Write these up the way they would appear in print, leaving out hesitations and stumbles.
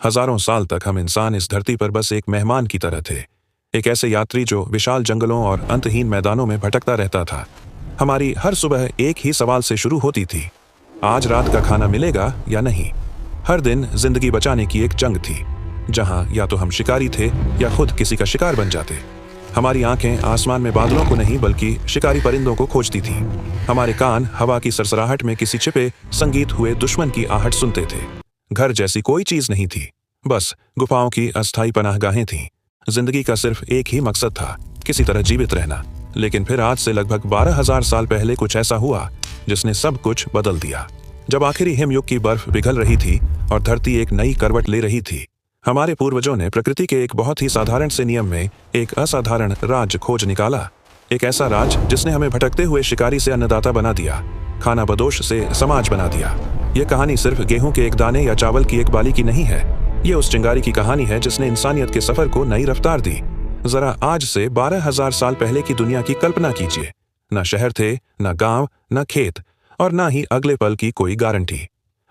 हजारों साल तक हम इंसान इस धरती पर बस एक मेहमान की तरह थे, एक ऐसे यात्री जो विशाल जंगलों और अंतहीन मैदानों में भटकता रहता था। हमारी हर सुबह एक ही सवाल से शुरू होती थी, आज रात का खाना मिलेगा या नहीं। हर दिन जिंदगी बचाने की एक जंग थी, जहां या तो हम शिकारी थे या खुद किसी का शिकार बन जाते। हमारी आंखें आसमान में बादलों को नहीं बल्कि शिकारी परिंदों को खोजती थीं। हमारे कान हवा की सरसराहट में किसी छिपे संगीत हुए दुश्मन की आहट सुनते थे। घर जैसी कोई चीज नहीं थी, बस गुफाओं की अस्थायी पनाहगाहें थीं। जिंदगी का सिर्फ एक ही मकसद था, किसी तरह जीवित रहना। लेकिन फिर आज से लगभग 12,000 साल पहले कुछ ऐसा हुआ जिसने सब कुछ बदल दिया। जब आखिरी हिमयुग की बर्फ पिघल रही थी और धरती एक नई करवट ले रही थी, हमारे पूर्वजों ने प्रकृति के एक बहुत ही साधारण से नियम में एक असाधारण राज खोज निकाला। एक ऐसा राज जिसने हमें भटकते हुए शिकारी से अन्नदाता बना दिया, खाना बदोश से समाज बना दिया। यह कहानी सिर्फ गेहूं के एक दाने या चावल की एक बाली की नहीं है, ये उस चिंगारी की कहानी है जिसने इंसानियत के सफर को नई रफ्तार दी। जरा आज से 12,000 साल पहले की दुनिया की कल्पना कीजिए। न शहर थे, न गांव, न खेत, और न ही अगले पल की कोई गारंटी।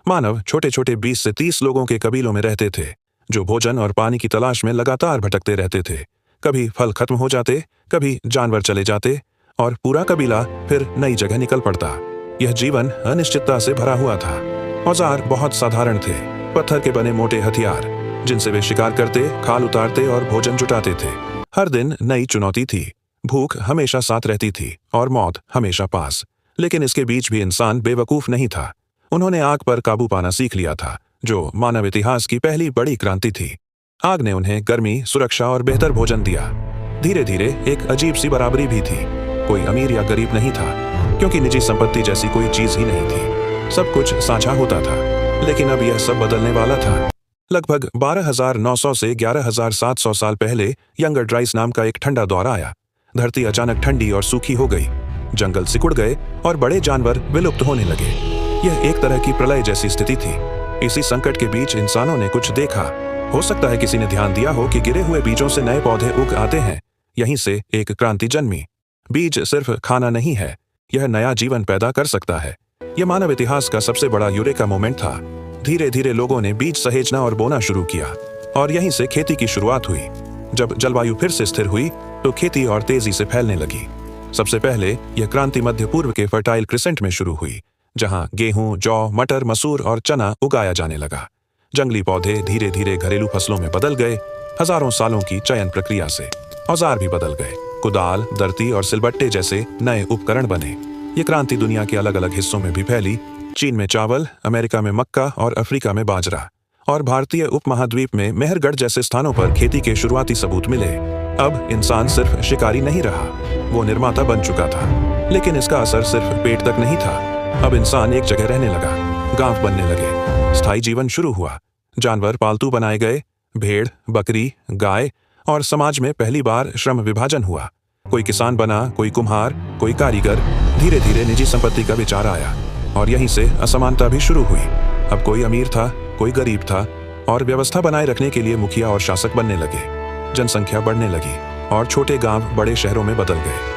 मानव छोटे छोटे 20 से 30 लोगों के कबीलों में रहते थे, जो भोजन और पानी की तलाश में लगातार भटकते रहते थे। कभी फल खत्म हो जाते, कभी जानवर चले जाते, और पूरा कबीला फिर नई जगह निकल पड़ता। यह जीवन अनिश्चितता से भरा हुआ था। औजार बहुत साधारण थे, पत्थर के बने मोटे हथियार जिनसे वे शिकार करते, खाल उतारते और भोजन जुटाते थे। हर दिन नई चुनौती थी, भूख हमेशा साथ रहती थी और मौत हमेशा पास। लेकिन इसके बीच भी इंसान बेवकूफ नहीं था। उन्होंने आग पर काबू पाना सीख लिया था, जो मानव इतिहास की पहली बड़ी क्रांति थी। आग ने उन्हें गर्मी, सुरक्षा और बेहतर भोजन दिया। धीरे धीरे एक अजीब सी बराबरी भी थी। कोई अमीर या गरीब नहीं था, क्योंकि निजी संपत्ति जैसी कोई चीज ही नहीं थी। सब कुछ साझा होता था। लेकिन अब यह सब बदलने वाला था। लगभग 12,900 से 11,700 साल पहले यंगर ड्राइस नाम का एक ठंडा दौर आया। धरती अचानक ठंडी और सूखी हो गई, जंगल सिकुड़ गए और बड़े जानवर विलुप्त होने लगे। यह एक तरह की प्रलय जैसी स्थिति थी। इसी संकट के बीच इंसानों ने कुछ देखा। हो सकता है किसी ने ध्यान दिया हो कि गिरे हुए बीजों से नए पौधे उग आते हैं। यहीं से एक क्रांति जन्मी। बीज सिर्फ खाना नहीं है, यह नया जीवन पैदा कर सकता है। यह मानव इतिहास का सबसे बड़ा यूरेका मोमेंट था। धीरे धीरे लोगों ने बीज सहेजना और बोना शुरू किया, और यहीं से खेती की शुरुआत हुई। जब जलवायु फिर से स्थिर हुई तो खेती और तेजी से फैलने लगी। सबसे पहले यह क्रांति मध्य पूर्व के फर्टाइल क्रिसेंट में शुरू हुई, जहां गेहूं, जौ, मटर, मसूर और चना उगाया जाने लगा। जंगली पौधे धीरे धीरे घरेलू फसलों में बदल गए। हजारों सालों की चयन प्रक्रिया से औजार भी बदल गए। कुदाल, दर्ती और सिलबट्टे जैसे नए उपकरण बने। ये क्रांति दुनिया के अलग अलग हिस्सों में भी फैली। चीन में चावल, अमेरिका में मक्का और अफ्रीका में बाजरा, और भारतीय उपमहाद्वीप में मेहरगढ़ जैसे स्थानों पर खेती के शुरुआती सबूत मिले। अब इंसान सिर्फ शिकारी नहीं रहा, वो निर्माता बन चुका था। लेकिन इसका असर सिर्फ पेट तक नहीं था। अब इंसान एक जगह रहने लगा, गांव बनने लगे, स्थायी जीवन शुरू हुआ। जानवर पालतू बनाए गए, भेड़, बकरी, गाय, और समाज में पहली बार श्रम विभाजन हुआ। कोई किसान बना, कोई कुम्हार, कोई कारीगर। धीरे धीरे निजी संपत्ति का विचार आया, और यहीं से असमानता भी शुरू हुई। अब कोई अमीर था, कोई गरीब था, और व्यवस्था बनाए रखने के लिए मुखिया और शासक बनने लगे। जनसंख्या बढ़ने लगी, और छोटे गांव बड़े शहरों में बदल गए।